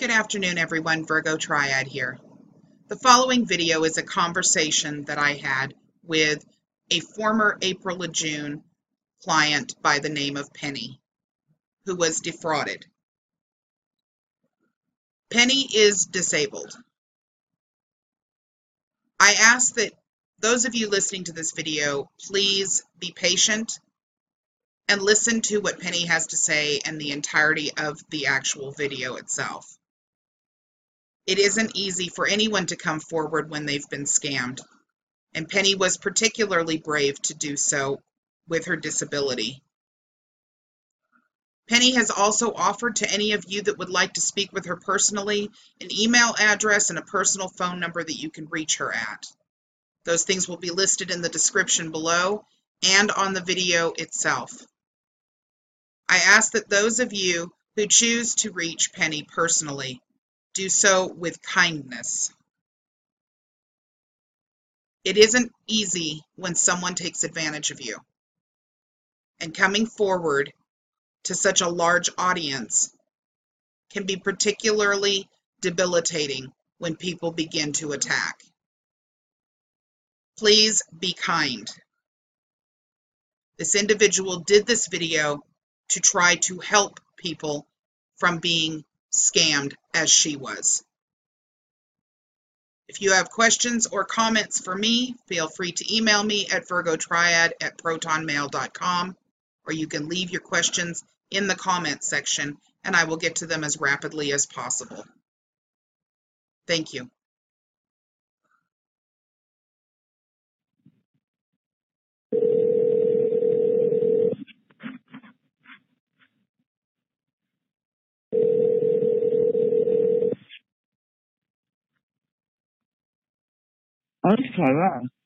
Good afternoon, everyone. Virgo Triad here. The following video is a conversation that I had with a former LaJune client by the name of Penny, who was defrauded. Penny is disabled. I ask that those of you listening to this video, please be patient and listen to what Penny has to say and the entirety of the actual video itself. It isn't easy for anyone to come forward when they've been scammed, and Penny was particularly brave to do so with her disability. Penny has also offered to any of you that would like to speak with her personally an email address and a personal phone number that you can reach her at. Those things will be listed in the description below and on the video itself. I ask that those of you who choose to reach Penny personally do so with kindness. It isn't easy when someone takes advantage of you, and coming forward to such a large audience can be particularly debilitating when people begin to attack. Please be kind. This individual did this video to try to help people from being scammed as she was. If you have questions or comments for me, feel free to email me at virgotriad@protonmail.com, or you can leave your questions in the comments section and I will get to them as rapidly as possible. Thank you.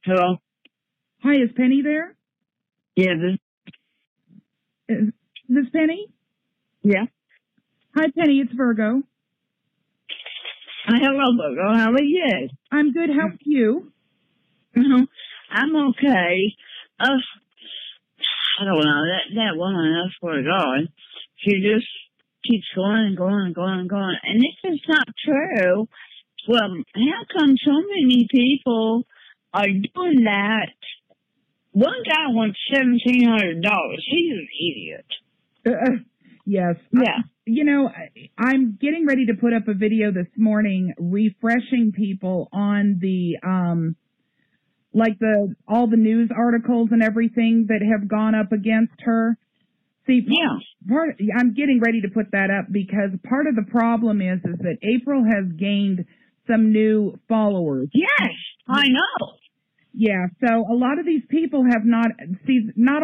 Hello. Hi, is Penny there? Yeah, Is this Penny? yeah. Hi, Penny. It's Virgo. Hello, Virgo. How are you? I'm good. How are you? I'm okay. I don't know. That woman, I swear to God, she just keeps going and going and going and going. And this is not true. Well, how come so many people are doing that? One guy wants $1,700. He's an idiot. Yes. Yeah. I'm getting ready to put up a video this morning refreshing people on the, all the news articles and everything that have gone up against her. See, Yeah. I'm getting ready to put that up because part of the problem is that April has gained some new followers. Yes, I know. Yeah, so a lot of these people have not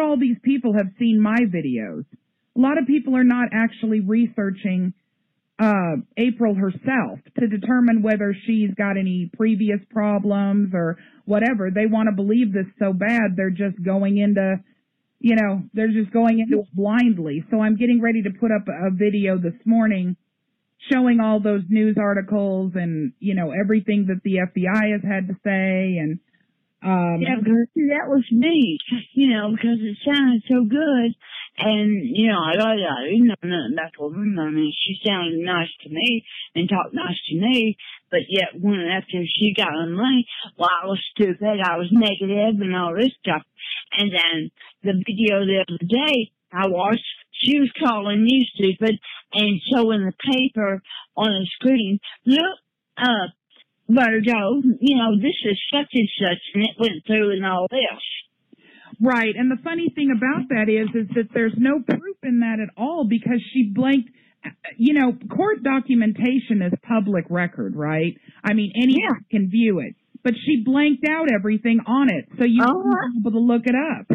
all these people have seen my videos. A lot of people are not actually researching April herself to determine whether she's got any previous problems or whatever. They want to believe this so bad, they're just going into, they're just going into it blindly. So I'm getting ready to put up a video this morning showing all those news articles and, everything that the FBI has had to say. And yeah, because that was me, because it sounded so good. And, I didn't know nothing about the woman. I mean, she sounded nice to me and talked nice to me. But yet, after she got on money, well, I was stupid. I was negative and all this stuff. And then the video the other day I watched, she was calling you stupid and showing the paper on the screen. Look, Virgo, this is such and such, and it went through and all this. Right, and the funny thing about that is that there's no proof in that at all because she blanked, court documentation is public record, right? I mean, anyone can view it. But she blanked out everything on it, so you won't be able to look it up.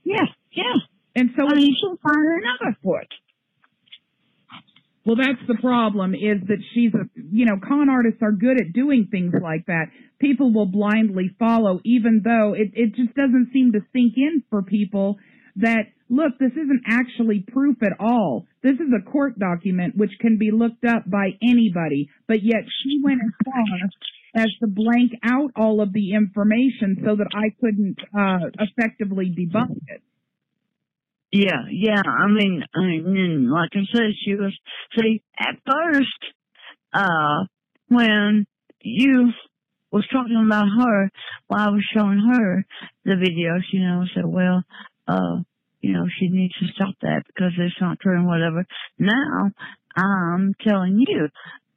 Yeah, yeah. And so she'll find another for it. Well, that's the problem, is that she's con artists are good at doing things like that. People will blindly follow, even though it just doesn't seem to sink in for people that, look, this isn't actually proof at all. This is a court document which can be looked up by anybody, but yet she went as far as to blank out all of the information so that I couldn't effectively debunk it. Yeah. I mean, like I said, at first, when you was talking about her, while I was showing her the videos, said, well, she needs to stop that because it's not true and whatever. Now, I'm telling you,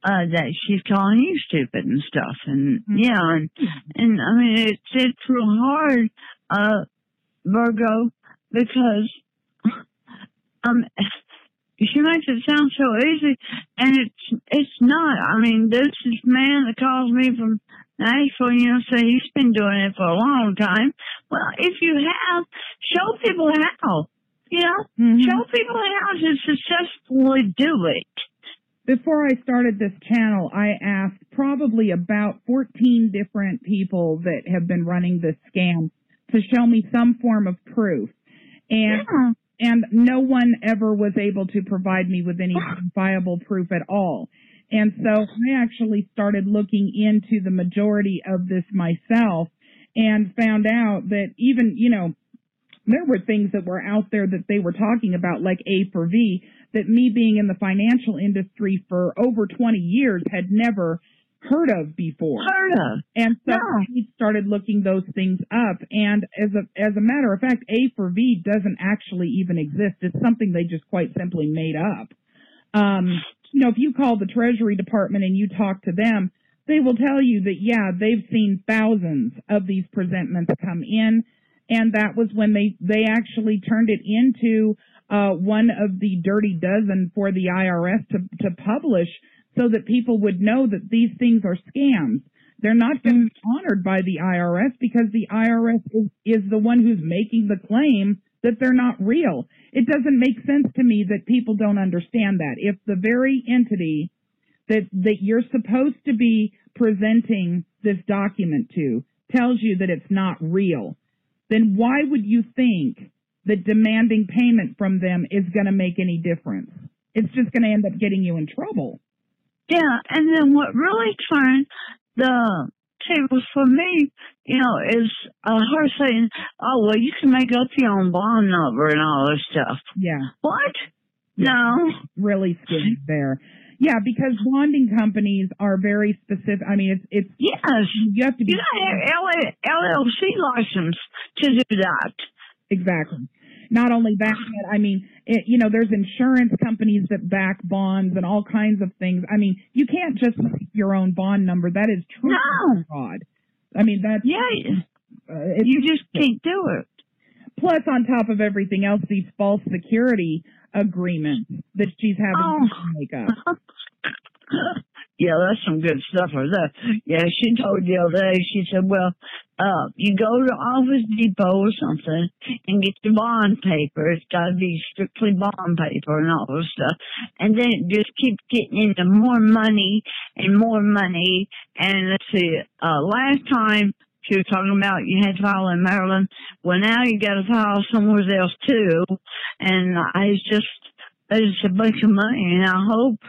that she's calling you stupid and stuff. And, and I mean, it's real hard, Virgo, because, she makes it sound so easy, and it's not. I mean, this man that calls me from Nashville, say he's been doing it for a long time. Well, if you have, show people how. Show people how to successfully do it. Before I started this channel, I asked probably about 14 different people that have been running this scam to show me some form of proof. And no one ever was able to provide me with any viable proof at all. And so I actually started looking into the majority of this myself and found out that even, there were things that were out there that they were talking about, like A for V, that me being in the financial industry for over 20 years had never heard of before. And so we started looking those things up, and as a matter of fact, A for V doesn't actually even exist. It's something they just quite simply made up. If you call the Treasury Department and you talk to them, they will tell you that, they've seen thousands of these presentments come in, and that was when they actually turned it into one of the dirty dozen for the IRS to publish, so that people would know that these things are scams. They're not going to be honored by the IRS because the IRS is the one who's making the claim that they're not real. It doesn't make sense to me that people don't understand that. If the very entity that you're supposed to be presenting this document to tells you that it's not real, then why would you think that demanding payment from them is going to make any difference? It's just going to end up getting you in trouble. Yeah, and then what really turned the tables for me, is her saying, oh, well, you can make up your own bond number and all this stuff. Yeah. What? No. Really skimmed there. Yeah, because bonding companies are very specific. I mean, it's yes. You have to be. You got an LLC license to do that. Exactly. Not only that, but I mean, there's insurance companies that back bonds and all kinds of things. I mean, you can't just make your own bond number. That is true fraud. I mean, that's... Yeah, you just can't do it. Plus, on top of everything else, these false security agreements that she's having to make up. Yeah, that's some good stuff for that. Yeah, she told the other day, she said, well, you go to Office Depot or something and get your bond paper. It's got to be strictly bond paper and all this stuff. And then it just keeps getting into more money and more money. And let's see, last time she was talking about you had to file in Maryland. Well, now you got to file somewhere else too. And it's a bunch of money. And I hope,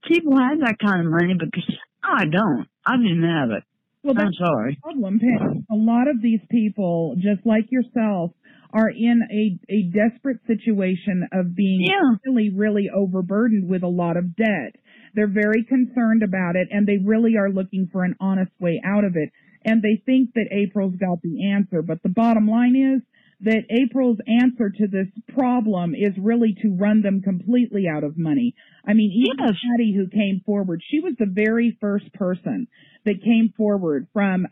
people have that kind of money because I don't. I didn't have it. Well, that's I'm sorry. The problem, Penny. A lot of these people, just like yourself, are in a desperate situation of being really, really overburdened with a lot of debt. They're very concerned about it, and they really are looking for an honest way out of it. And they think that April's got the answer. But the bottom line is that April's answer to this problem is really to run them completely out of money. I mean, even Patty, who came forward, she was the very first person that came forward from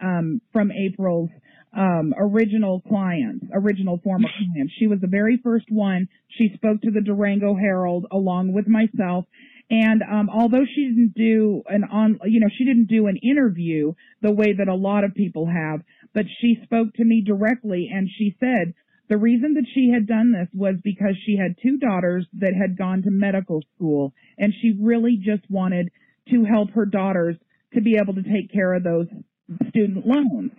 April's original former clients. She was the very first one. She spoke to the Durango Herald along with myself. And although she didn't do she didn't do an interview the way that a lot of people have, but she spoke to me directly, and she said the reason that she had done this was because she had two daughters that had gone to medical school, and she really just wanted to help her daughters to be able to take care of those student loans.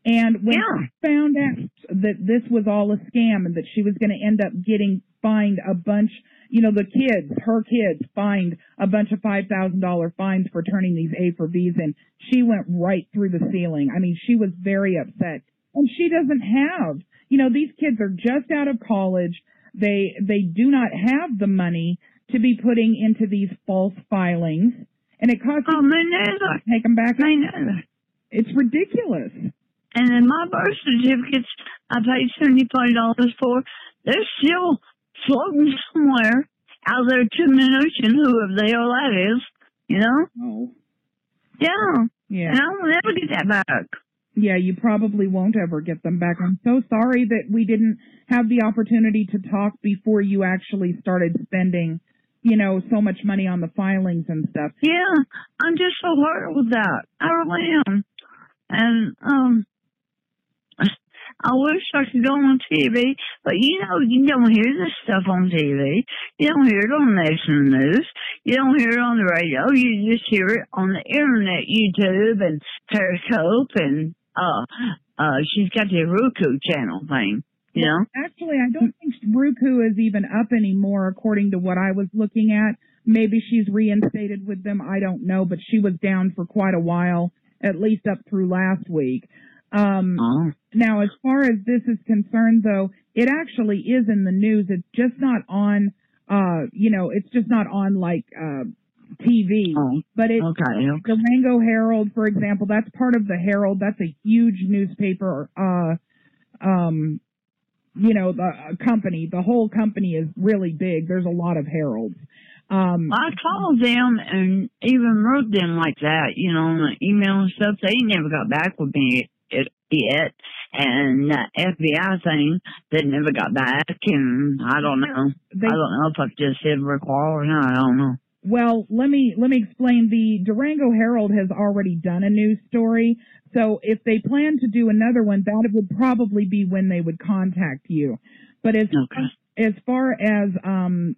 And when she found out that this was all a scam and that she was going to end up getting fined a bunch, her kids fined a bunch of $5,000 fines for turning these A for Vs in, she went right through the ceiling. I mean, she was very upset. And she doesn't have, these kids are just out of college. They do not have the money to be putting into these false filings, and it costs Oh, me neither. to take them back. Me neither. It's ridiculous. And then my birth certificates I paid $75 for, they're still floating somewhere out there to the ocean, whoever the hell that is, you know? Oh. Yeah. Yeah. And I will never get that back. Yeah, you probably won't ever get them back. I'm so sorry that we didn't have the opportunity to talk before you actually started spending, you know, so much money on the filings and stuff. Yeah, I'm just so hurt with that. I really am. And, I wish I could go on TV, but you know, you don't hear this stuff on TV. You don't hear it on national news. You don't hear it on the radio. You just hear it on the internet, YouTube and Periscope, and she's got the Roku channel thing, you know? Actually, I don't think Roku is even up anymore, according to what I was looking at. Maybe she's reinstated with them. I don't know, but she was down for quite a while, at least up through last week. Now, as far as this is concerned, though, it actually is in the news. It's just not on, you know, it's just not on, like, TV. Oh, but it's okay. the Durango Herald, for example. That's part of the Herald. That's a huge newspaper, you know, the company. The whole company is really big. There's a lot of Heralds. I called them and even wrote them like that, you know, on the email and stuff. They never got back with me yet. And the FBI thing, they never got back. And I don't know. I don't know if I just hit recall or not. I don't know. Well, let me explain. The Durango Herald has already done a news story. So if they plan to do another one, that would probably be when they would contact you. But as far as,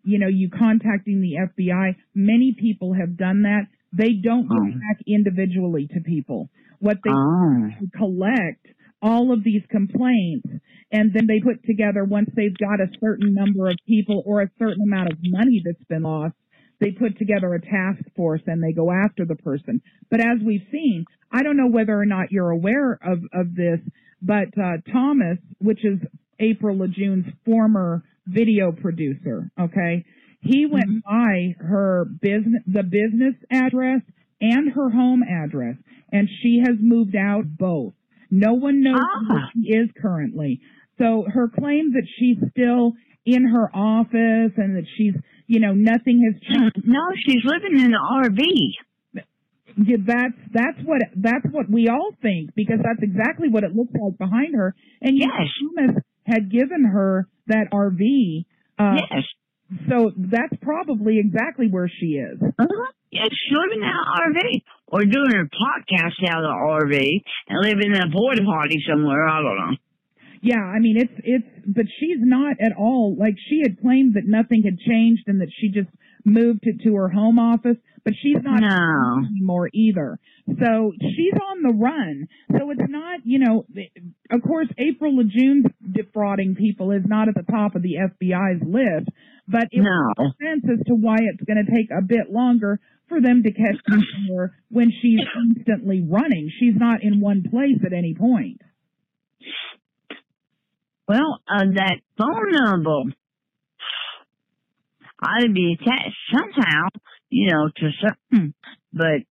you know, you contacting the FBI, many people have done that. They don't get back individually to people. What they do is collect all of these complaints, and then they put together, once they've got a certain number of people or a certain amount of money that's been lost, they put together a task force and they go after the person. But as we've seen, I don't know whether or not you're aware of this, but Thomas, which is April LaJune's former video producer, okay, he went by her the business address and her home address, and she has moved out both. No one knows where she is currently. So her claim that she's still in her office and that she's, you know, nothing has changed. No, she's living in an RV. Yeah, that's what we all think, because that's exactly what it looks like behind her. And yes, Thomas had given her that RV. Yes. So that's probably exactly where she is. Yeah, she's living in an RV or doing her podcast out of the RV and living in a porta potty somewhere. I don't know. Yeah, I mean, but she's not at all, like, she had claimed that nothing had changed and that she just moved it to her home office, but she's not anymore either. So she's on the run. So it's not, you know, of course, April LaJune's defrauding people is not at the top of the FBI's list, but it makes sense as to why it's going to take a bit longer for them to catch up to her when she's constantly running. She's not in one place at any point. Well, that phone number ought to be attached somehow, you know, to something. But,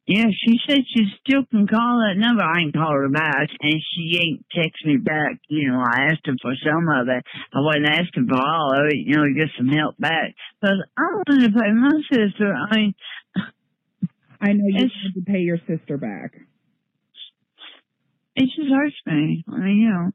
yeah, she said she still can call that number. I ain't called her back, and she ain't text me back. You know, I asked her for some of it. I wasn't asking for all of it, you know, get some help back. Because I wanted to pay my sister. I mean, I know you need to pay your sister back. It just hurts me. I mean, you know.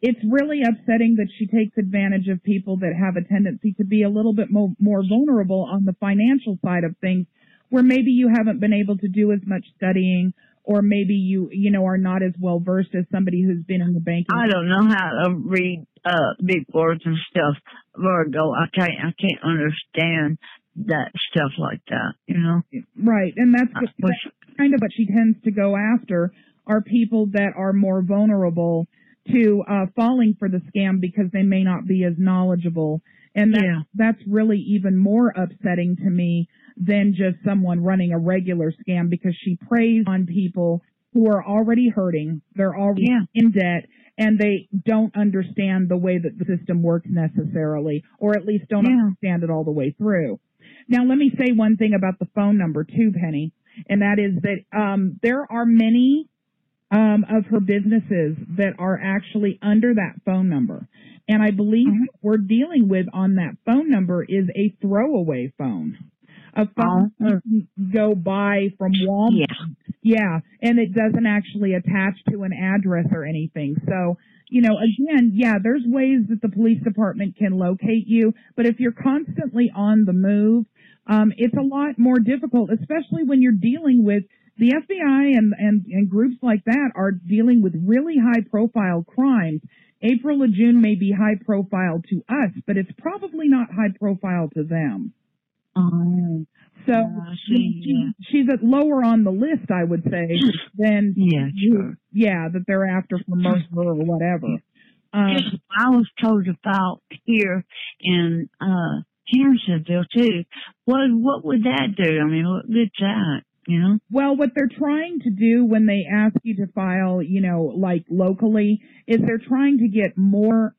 It's really upsetting that she takes advantage of people that have a tendency to be a little bit more vulnerable on the financial side of things, where maybe you haven't been able to do as much studying, or maybe you know, are not as well versed as somebody who's been in the banking. I don't know how to read big words and stuff, Virgo. I can't understand that stuff like that, you know. Right, and that's kind of what she tends to go after, are people that are more vulnerable to falling for the scam because they may not be as knowledgeable. And that's really even more upsetting to me than just someone running a regular scam, because she preys on people who are already hurting, they're already in debt, and they don't understand the way that the system works necessarily, or at least don't understand it all the way through. Now, let me say one thing about the phone number too, Penny, and that is that there are many of her businesses that are actually under that phone number. And I believe what we're dealing with on that phone number is a throwaway phone. A phone you can go buy from Walmart. Yeah, and it doesn't actually attach to an address or anything. So, you know, again, yeah, there's ways that the police department can locate you, but if you're constantly on the move, it's a lot more difficult, especially when you're dealing with the FBI and groups like that are dealing with really high-profile crimes. April LaJune may be high-profile to us, but it's probably not high-profile to them. So she's at lower on the list, I would say, than that they're after for murder or whatever. I was told about here in Hendersonville too. What would that do? I mean, what good's that? You know? Well, what they're trying to do when they ask you to file, you know, like locally, is they're trying to get more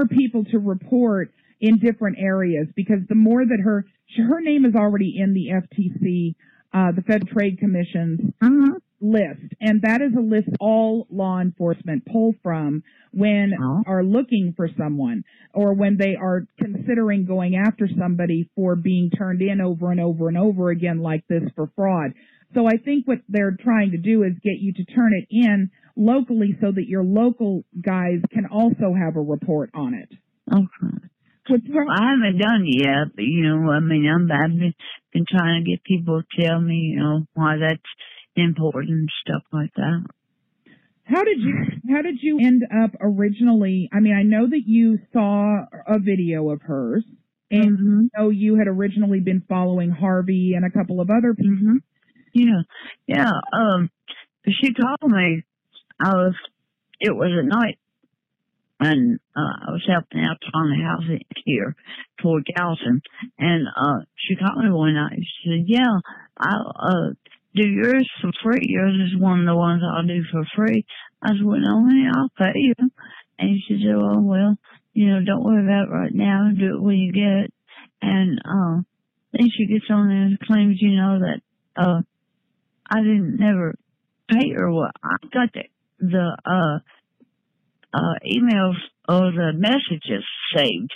people to report in different areas, because the more that her name is already in the FTC, the Federal Trade Commission's list, and that is a list all law enforcement pull from when are looking for someone, or when they are considering going after somebody for being turned in over and over and over again like this for fraud. So I think what they're trying to do is get you to turn it in locally so that your local guys can also have a report on it. Okay. I haven't done it yet, but, you know, I mean, I've been trying to get people to tell me, you know, why that's important and stuff like that. How did you end up originally? I mean, I know that you saw a video of hers, and you know you had originally been following Harvey and a couple of other people. Yeah. She called me. It was at night, and I was helping out on the house here toward Galveston, and she called me one night. She said, "Yeah, I'll do yours for free. Yours is one of the ones I'll do for free." I said, "Well, no, honey, I'll pay you." And she said, "Oh, well, you know, don't worry about it right now. Do it when you get it." And then she gets on there and claims, you know, that I didn't never pay her. Well, I got the emails or the messages saved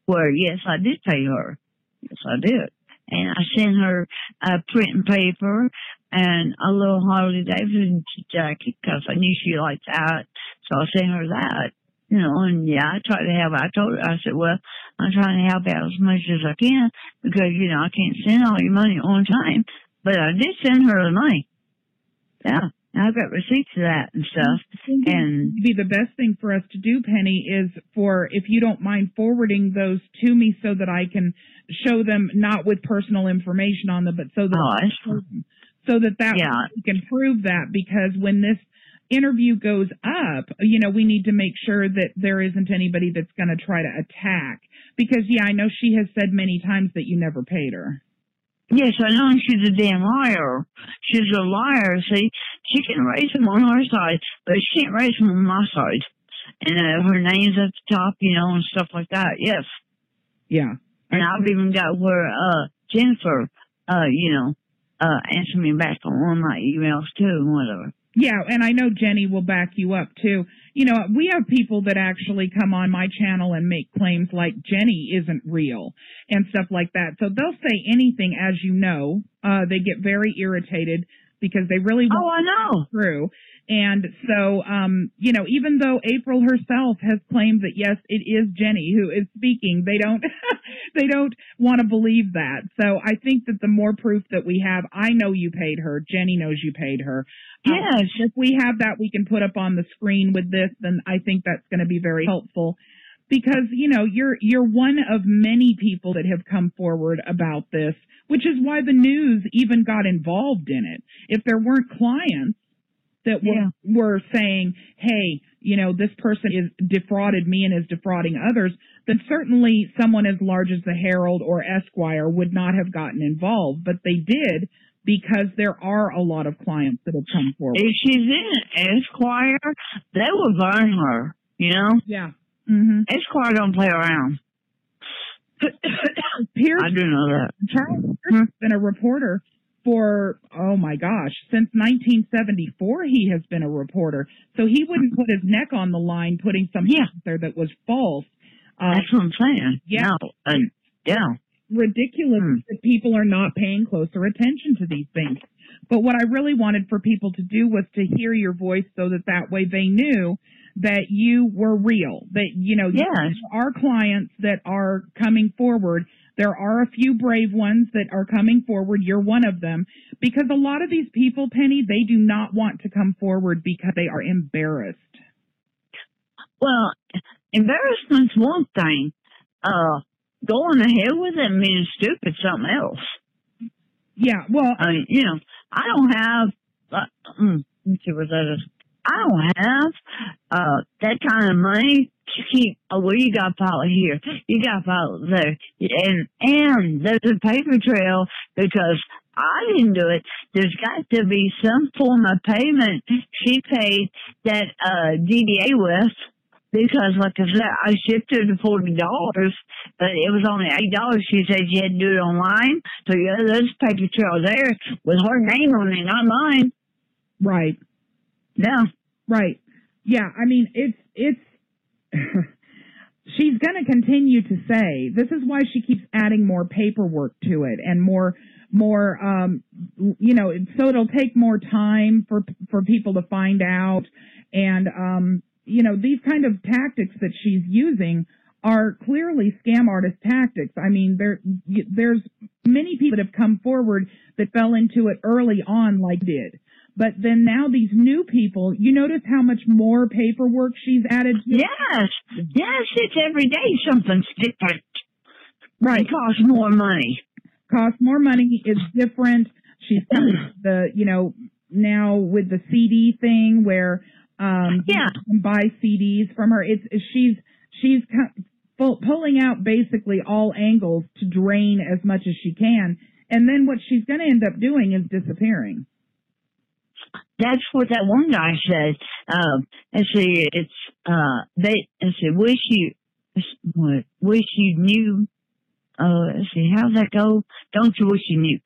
where, yes, I did pay her. Yes, I did. And I sent her a print and paper and a little Harley Davidson jacket because I knew she liked that. So I sent her that, you know, and yeah, I tried to help. I told her, I said, well, I'm trying to help out as much as I can because, you know, I can't send all your money on time. But I did send her the money. Yeah. I've got receipts of that and stuff. And be the best thing for us to do, Penny, is if you don't mind forwarding those to me so that I can show them, not with personal information on them, but so that we can prove that, because when this interview goes up, you know, we need to make sure that there isn't anybody that's going to try to attack, because I know she has said many times that you never paid her. Yes, I know she's a damn liar. She's a liar. See, she can raise them on her side, but she can't raise them on my side. And her name's at the top, you know, and stuff like that. Yes. Yeah. And I've even got where Jennifer, you know, answered me back on one of my emails too, and whatever. Yeah, and I know Jenny will back you up too. You know, we have people that actually come on my channel and make claims like Jenny isn't real and stuff like that. So they'll say anything, as you know. They get very irritated because they really want to go through. And so, you know, even though April herself has claimed that, yes, it is Jenny who is speaking, they don't they don't want to believe that. So I think that the more proof that we have, I know you paid her, Jenny knows you paid her. Yes. If we have that we can put up on the screen with this, then I think that's going to be very helpful. Because, you know, you're one of many people that have come forward about this, which is why the news even got involved in it. If there weren't clients that were saying, hey, you know, this person is defrauded me and is defrauding others, then certainly someone as large as the Herald or Esquire would not have gotten involved. But they did because there are a lot of clients that have come forward. If she's in Esquire, they will burn her, you know? Yeah. Mm-hmm. Esquire don't play around. Pierce, I do know that. Charles Pierce has been a reporter for, oh my gosh, since 1974 he has been a reporter. So he wouldn't put his neck on the line putting something out there that was false. That's what I'm saying. Yeah. No, yeah. Ridiculous that people are not paying closer attention to these things. But what I really wanted for people to do was to hear your voice so that way they knew that you were real, that, you know, our clients that are coming forward, there are a few brave ones that are coming forward. You're one of them, because a lot of these people, Penny, they do not want to come forward because they are embarrassed. Well, embarrassment's one thing. Going ahead with it and being stupid something else. Yeah, well, I mean, you know, I don't have, let's see what that is. I don't have that kind of money to keep. Oh, well, you got to file it here, you got to file it there, and there's a paper trail because I didn't do it. There's got to be some form of payment she paid that DDA with. Because, like I said, I shipped her to $40, but it was only $8. She said she had to do it online. So, yeah, there's a paper trail there with her name on it, not mine. Right. Yeah. Right. Yeah, I mean, it's she's going to continue to say, this is why she keeps adding more paperwork to it and more, you know, so it'll take more time for people to find out. And, you know, these kind of tactics that she's using are clearly scam artist tactics. I mean, there's many people that have come forward that fell into it early on like did. But then now these new people, you notice how much more paperwork she's added to? Yes. Yes, it's every day something's different. Right. It costs more money. Costs more money. It's different. She's the, you know, now with the CD thing where you can buy CDs from her. She's pulling out basically all angles to drain as much as she can, and then what she's going to end up doing is disappearing. That's what that one guy said. Let's see, wish you knew. Let's see, how's that go? Don't you wish you knew?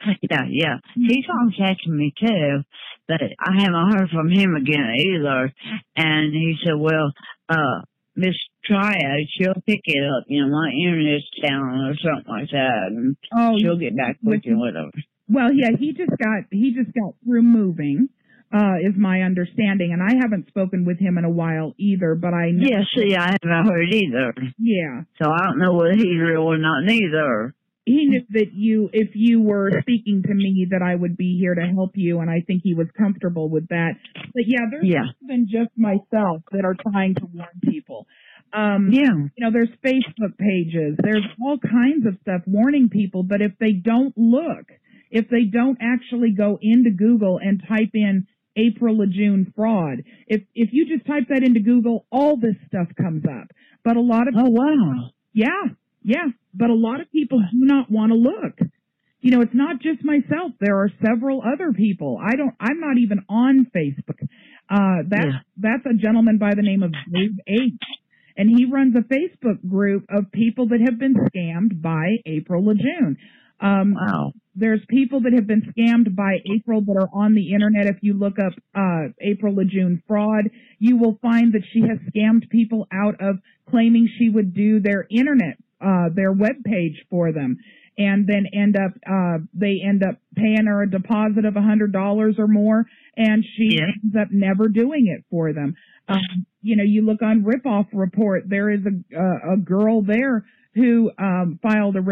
Yeah. He contacted me too, but I haven't heard from him again either. And he said, well, Miss TRIAD, she'll pick it up. You know, my internet's down or something like that, and she'll get back with you, whatever. Well, yeah, he just got through moving. Is my understanding, and I haven't spoken with him in a while either, but I know. Yeah, see, I haven't heard either. Yeah. So I don't know whether he's real or not neither. He knew that if you were speaking to me, that I would be here to help you, and I think he was comfortable with that. But yeah, there's more than just myself that are trying to warn people. You know, there's Facebook pages, there's all kinds of stuff warning people, but if they don't look, if they don't actually go into Google and type in April LaJune fraud. If you just type that into Google, all this stuff comes up. But a lot of but a lot of people do not want to look. You know, it's not just myself. There are several other people. I'm not even on Facebook. That's a gentleman by the name of Dave H. And he runs a Facebook group of people that have been scammed by April LaJune. There's people that have been scammed by April that are on the internet. If you look up April LaJune fraud, you will find that she has scammed people out of claiming she would do their internet, their web page for them, and then they end up paying her a deposit of $100 or more, and she ends up never doing it for them. You know, you look on Ripoff Report, there is a girl there who filed a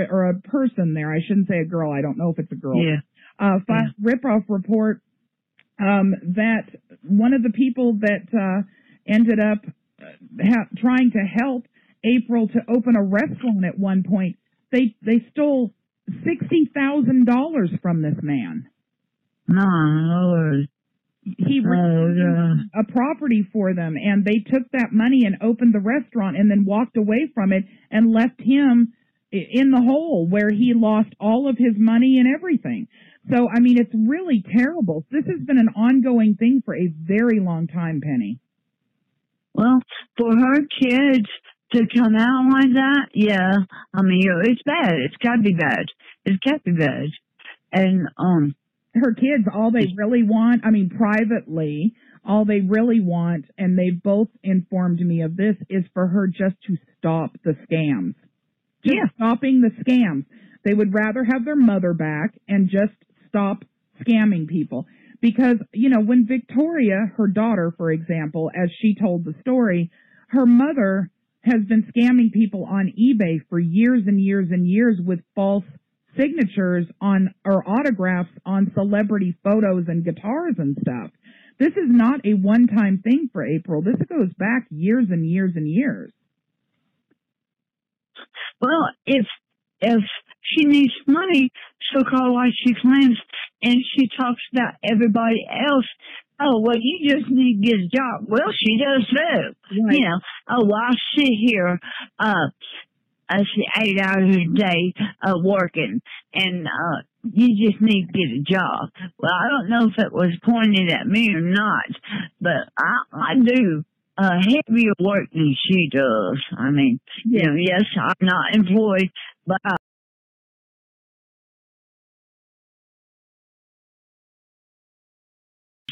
person there. I shouldn't say a girl. I don't know if it's a girl. Filed Ripoff Report that one of the people that ended up trying to help April to open a restaurant at one point, they stole $60,000 from this man. No, Lord. He rented a property for them, and they took that money and opened the restaurant and then walked away from it and left him in the hole where he lost all of his money and everything. So, I mean, it's really terrible. This has been an ongoing thing for a very long time, Penny. Well, for her kids to come out like that, yeah, I mean, it's bad. It's got to be bad. It's got to be bad. And her kids, all they really want, I mean, privately, all they really want, and they've both informed me of this, is for her just to stop the scams. Just stopping the scams. They would rather have their mother back and just stop scamming people. Because, you know, when Victoria, her daughter, for example, as she told the story, her mother has been scamming people on eBay for years and years and years with false signatures on or autographs on celebrity photos and guitars and stuff. This is not a one-time thing for April. This goes back years and years and years. Well, if she needs money, she'll call like she claims, and she talks about everybody else. Oh, well, you just need to get a job. Well, she does too. Right. You know, oh, well, I'll sit here, I see 8 hours a day working, and you just need to get a job. Well, I don't know if it was pointed at me or not, but I do heavier work than she does. I mean, you know, yes, I'm not employed, but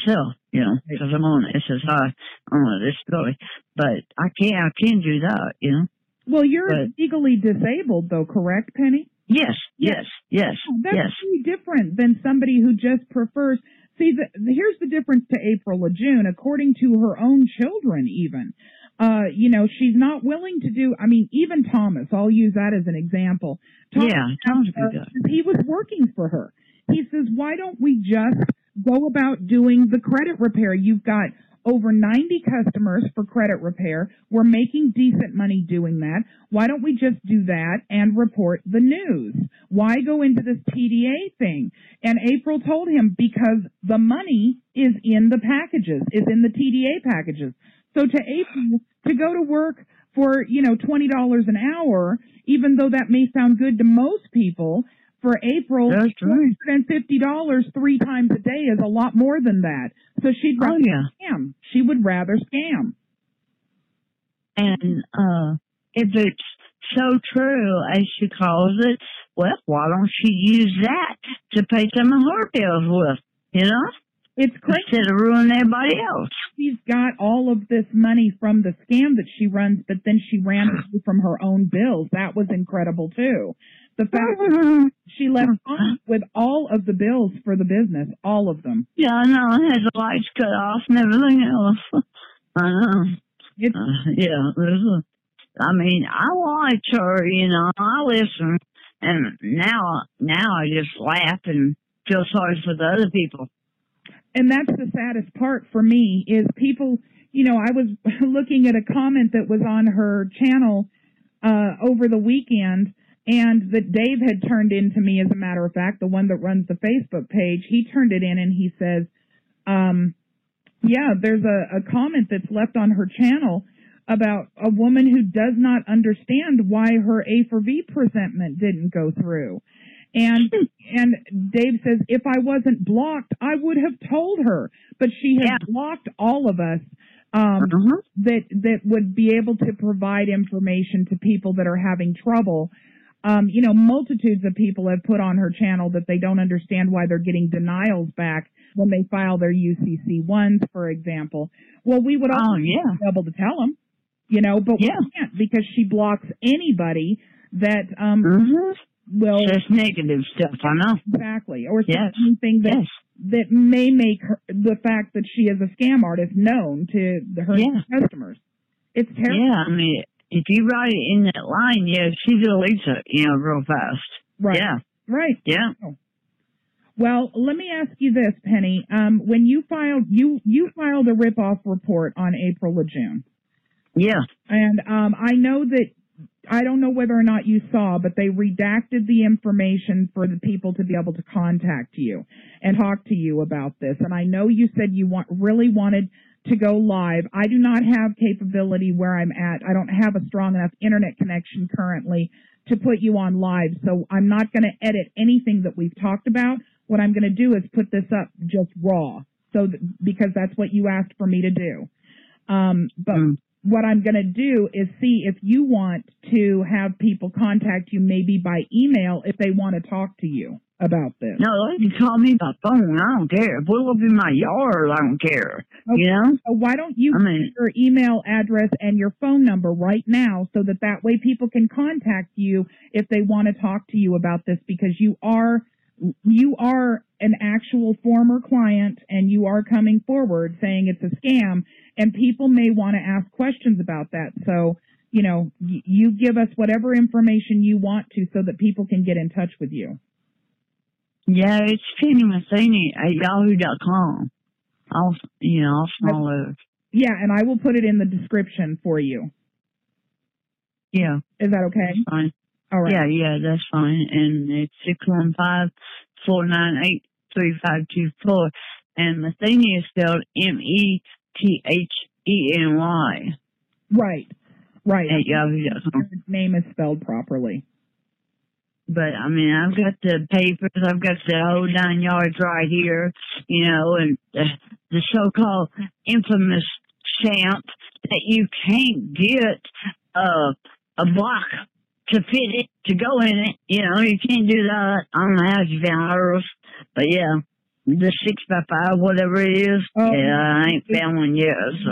so, you know, because I'm on SSI on a disability, but I can do that, you know. Well, you're legally disabled, though, correct, Penny? Yes. That's really different than somebody who just prefers. See, here's the difference to April LaJune. According to her own children, even, you know, she's not willing to do. I mean, even Thomas. I'll use that as an example. Thomas, he was working for her. He says, "Why don't we just go about doing the credit repair? You've got over 90 customers for credit repair. We're making decent money doing that. Why don't we just do that and report the news? Why go into this TDA thing?" And April told him, because the money is in the packages, is in the TDA packages. So to April, to go to work for, you know, $20 an hour, even though that may sound good to most people, for April, $250 3 times a day is a lot more than that. So she'd rather scam. She would rather scam. And if it's so true, as she calls it, well, why don't she use that to pay some of her bills with, you know? It's crazy. Instead of ruining everybody else. She's got all of this money from the scam that she runs, but then she ran away from her own bills. That was incredible, too. The fact that she left with all of the bills for the business, all of them. Yeah, I know. It has the lights cut off and everything else. I know. I mean, I watch her, you know, I listen, and now I just laugh and feel sorry for the other people. And that's the saddest part for me is people, you know, I was looking at a comment that was on her channel over the weekend, and that Dave had turned in to me, as a matter of fact, the one that runs the Facebook page. He turned it in and he says, yeah, there's a comment that's left on her channel about a woman who does not understand why her A for V presentment didn't go through. And Dave says, if I wasn't blocked, I would have told her. But she has blocked all of us that would be able to provide information to people that are having trouble. You know, multitudes of people have put on her channel that they don't understand why they're getting denials back when they file their UCC-1s, for example. Well, we would also be able to tell them, you know, but we can't because she blocks anybody that will... Just negative stuff, I know. Exactly. Or something that may make her, the fact that she is a scam artist known to her customers. It's terrible. Yeah, I mean... If you write it in that line, she deletes it, you know, real fast. Right. Yeah. Right. Yeah. Well, let me ask you this, Penny. When you filed, you filed a rip-off report on April LaJune. Yeah. And I know that, I don't know whether or not you saw, but they redacted the information for the people to be able to contact you and talk to you about this. And I know you said you really wanted to go live. I do not have capability where I'm at. I don't have a strong enough internet connection currently to put you on live. So I'm not going to edit anything that we've talked about. What I'm going to do is put this up just raw. So because that's what you asked for me to do. But what I'm going to do is see if you want to have people contact you maybe by email if they want to talk to you about this. No, they can call me by phone. I don't care. Put it up in my yard. I don't care. Okay. You know? So why don't you put your email address and your phone number right now so that way people can contact you if they want to talk to you about this, because you are an actual former client and you are coming forward saying it's a scam, and people may want to ask questions about that. So, you know, you give us whatever information you want to so that people can get in touch with you. Yeah, it's pennymetheny at yahoo.com. I'll small letters. Yeah, and I will put it in the description for you. Yeah. Is that okay? That's fine. All right. Yeah, that's fine. And it's 615-498-3524. And metheny is spelled METHENY. Right. At yahoo.com. His name is spelled properly. But, I mean, I've got the papers, I've got the whole 9 yards right here, you know, and the so-called infamous stamp that you can't get a block to fit it, to go in it. You know, you can't do that. I don't know how you found hers. But, yeah, the 6x5, whatever it is, I ain't found one yet, so.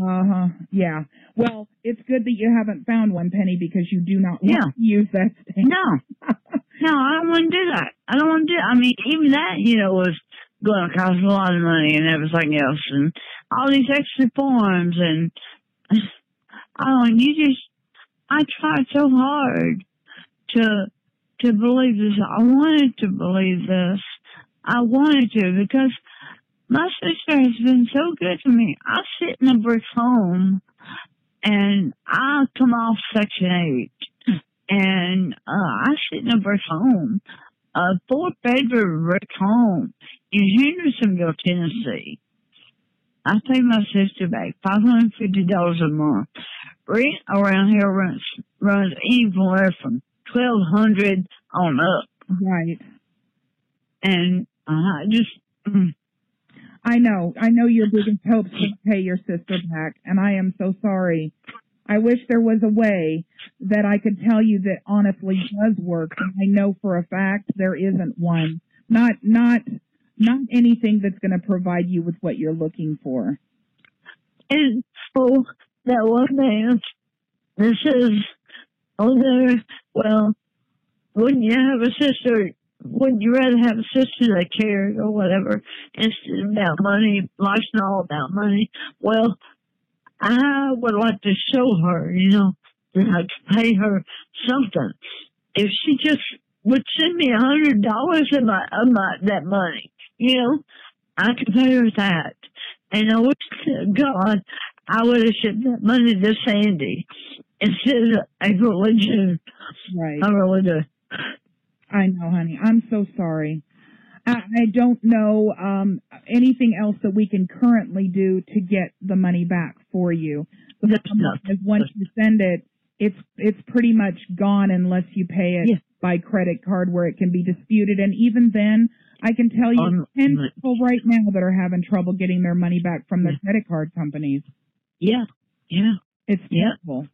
Uh-huh, yeah. Well, it's good that you haven't found one, Penny, because you do not want to use that stamp. No, I don't want to do that. I don't want to do it. I mean, even that, you know, was going to cost a lot of money and everything else, and all these extra forms, and I tried so hard to believe this. I wanted to believe this. I wanted to, because my sister has been so good to me. I sit in a brick home, and I come off Section 8, and I sit in a brick home, a 4-bedroom brick home in Hendersonville, Tennessee. I pay my sister back $550 a month. Rent around here runs anywhere from $1,200 on up. Right. And I just... I know your biggest hopes to pay your sister back, and I am so sorry. I wish there was a way that I could tell you that honestly does work, and I know for a fact there isn't one. Not anything that's going to provide you with what you're looking for. And so that one man that says, well, wouldn't you have a sister? Wouldn't you rather have a sister that cared or whatever instead about money? Life's not all about money. Well, I would like to show her, you know, that I could pay her something. If she just would send me $100 of that money, you know, I could pay her that. And I wish to God I would have sent that money to Sandy instead of April and June. Right. I really do. I know, honey. I'm so sorry. I don't know anything else that we can currently do to get the money back for you. Because once you send it, it's pretty much gone unless you pay it by credit card where it can be disputed. And even then, I can tell you 10 people right now that are having trouble getting their money back from their credit card companies. Yeah. It's terrible.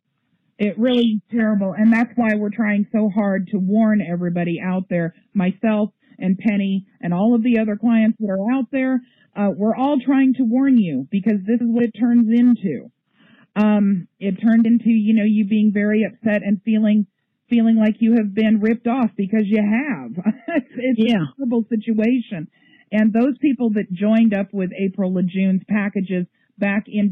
It really is terrible, and that's why we're trying so hard to warn everybody out there, myself and Penny and all of the other clients that are out there. We're all trying to warn you because this is what it turns into. It turned into, you know, you being very upset and feeling like you have been ripped off because you have. It's a terrible situation. And those people that joined up with April LaJune's packages back in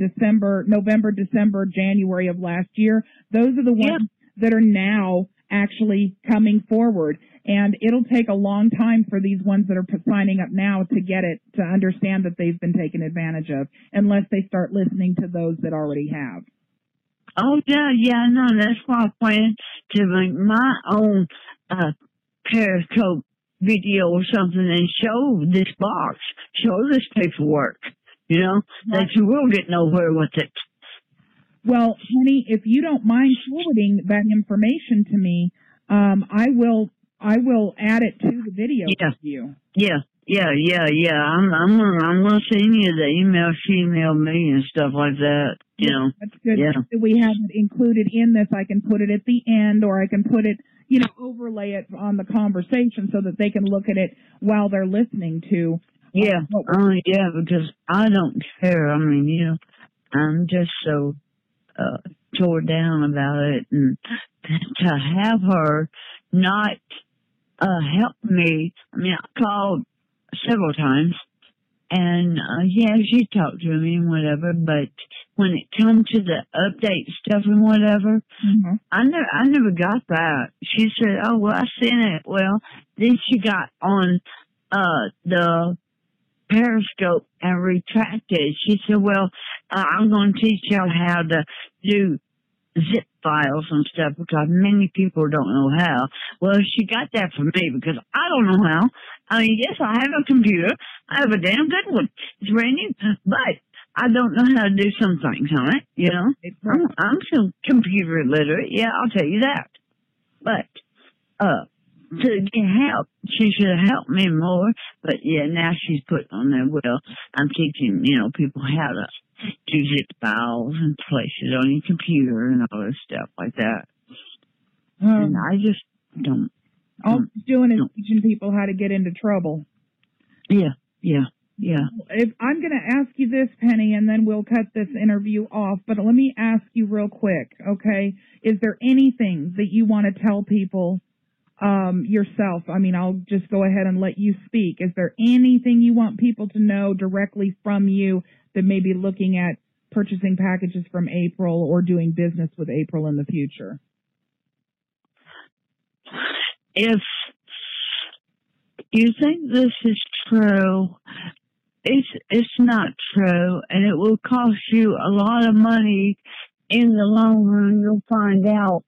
November, December, January of last year, those are the ones that are now actually coming forward. And it'll take a long time for these ones that are signing up now to get it, to understand that they've been taken advantage of, unless they start listening to those that already have. Oh, yeah, no, that's why I plan to make my own Periscope video or something and show this box, show this paperwork. You know, that you will get nowhere with it. Well, honey, if you don't mind forwarding that information to me, I will add it to the video with you. Yeah. I'm gonna send you the email she emailed me and stuff like that. You know. That's good. Yeah. That we have it included in this. I can put it at the end, or I can put it, you know, overlay it on the conversation so that they can look at it while they're listening to. Yeah. Yeah, because I don't care. I mean, you know, I'm just so tore down about it, and to have her not help me. I mean, I called several times, and yeah, she talked to me and whatever, but when it comes to the update stuff and whatever, I never got that. She said, "Oh well, I sent it." Well, then she got on the Periscope and retracted. She said, "Well, I'm going to teach y'all how to do zip files and stuff because many people don't know how." Well, she got that from me because I don't know how. I mean, yes, I have a computer. I have a damn good one. It's brand new, but I don't know how to do some things on it, you know. I'm still computer literate. Yeah, I'll tell you that. But, to get help, she should have helped me more. But yeah, now she's put on there, well, I'm teaching, you know, people how to do zip files and places on your computer and all this stuff like that. And I just don't. All she's doing is teaching people how to get into trouble. Yeah. If I'm going to ask you this, Penny, and then we'll cut this interview off, but let me ask you real quick, okay? Is there anything that you want to tell people yourself? I mean, I'll just go ahead and let you speak. Is there anything you want people to know directly from you that may be looking at purchasing packages from April or doing business with April in the future? If you think this is true, it's not true, and it will cost you a lot of money in the long run. You'll find out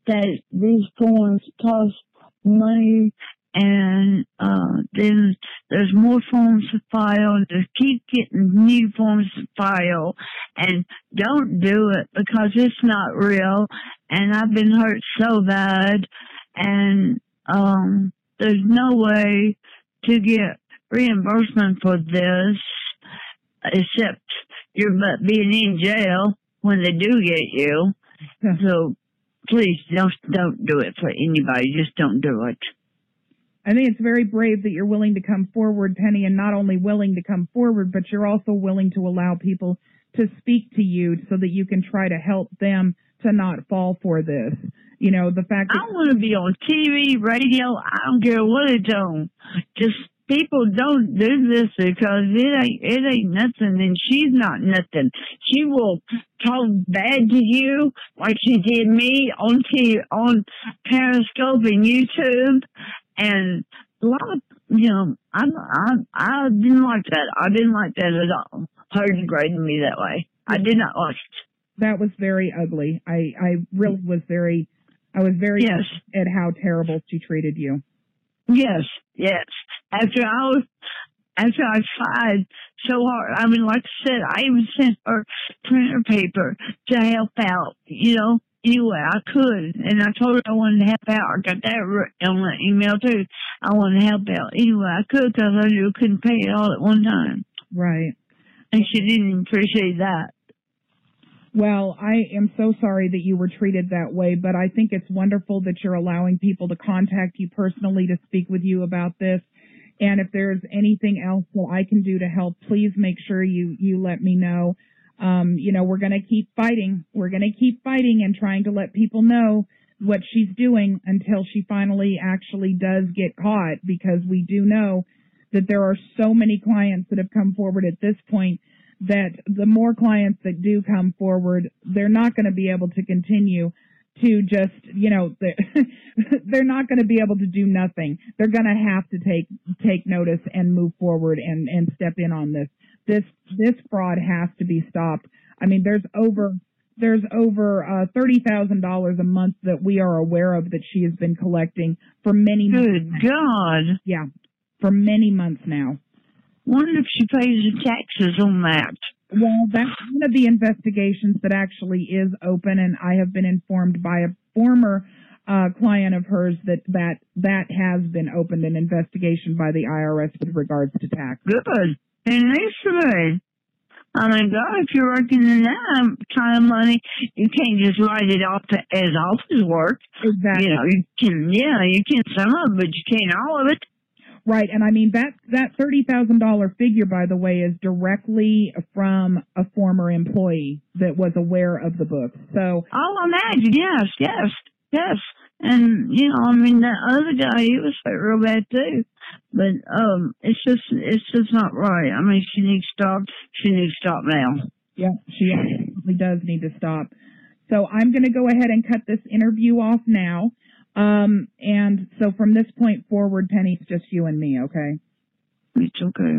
that these forms cost money, and then there's more forms to file. Just keep getting new forms to file, and don't do it because it's not real. And I've been hurt so bad, and there's no way to get reimbursement for this except you're being in jail when they do get you. So please don't do it for anybody. Just don't do it. I think it's very brave that you're willing to come forward, Penny, and not only willing to come forward, but you're also willing to allow people to speak to you so that you can try to help them to not fall for this. You know, the fact that I want to be on TV, radio, I don't care what it's on. Just people don't do this because it ain't nothing, and she's not nothing. She will talk bad to you like she did me on TV, on Periscope and YouTube, and a lot of, you know, I didn't like that. I didn't like that at all. Her degrading me that way. I did not like it. That was very ugly. I really was very. I was very yes. at how terrible she treated you. Yes. After I tried so hard, I mean, like I said, I even sent her printer paper to help out, you know, any way I could. And I told her I wanted to help out. I got that on the email, too. I wanted to help out any way I could because I knew I couldn't pay it all at one time. Right. And she didn't appreciate that. Well, I am so sorry that you were treated that way, but I think it's wonderful that you're allowing people to contact you personally to speak with you about this. And if there's anything else that I can do to help, please make sure you let me know. You know, we're going to keep fighting. We're going to keep fighting and trying to let people know what she's doing until she finally actually does get caught, because we do know that there are so many clients that have come forward at this point that the more clients that do come forward, they're not going to be able to continue to just, you know, they're not going to be able to do nothing. They're going to have to take notice and move forward and step in on this. This fraud has to be stopped. I mean, there's over $30,000 a month that we are aware of that she has been collecting for many months. Good God. Yeah, for many months now. Wonder if she pays the taxes on that. Well, that's one of the investigations that actually is open, and I have been informed by a former client of hers that has been opened an investigation by the IRS with regards to tax. Good. And needs to be. I mean, God, if you're working in that kind of money, you can't just write it off as office work. Exactly. You know, you can some of it, but you can't all of it. Right, and I mean, that $30,000 figure, by the way, is directly from a former employee that was aware of the book. So, I'll imagine, yes. And, you know, I mean, that other guy, he was hurt real bad too. But, it's just not right. I mean, she needs to stop now. Yeah, she absolutely does need to stop. So I'm going to go ahead and cut this interview off now. And so from this point forward, Penny, it's just you and me, okay? It's okay.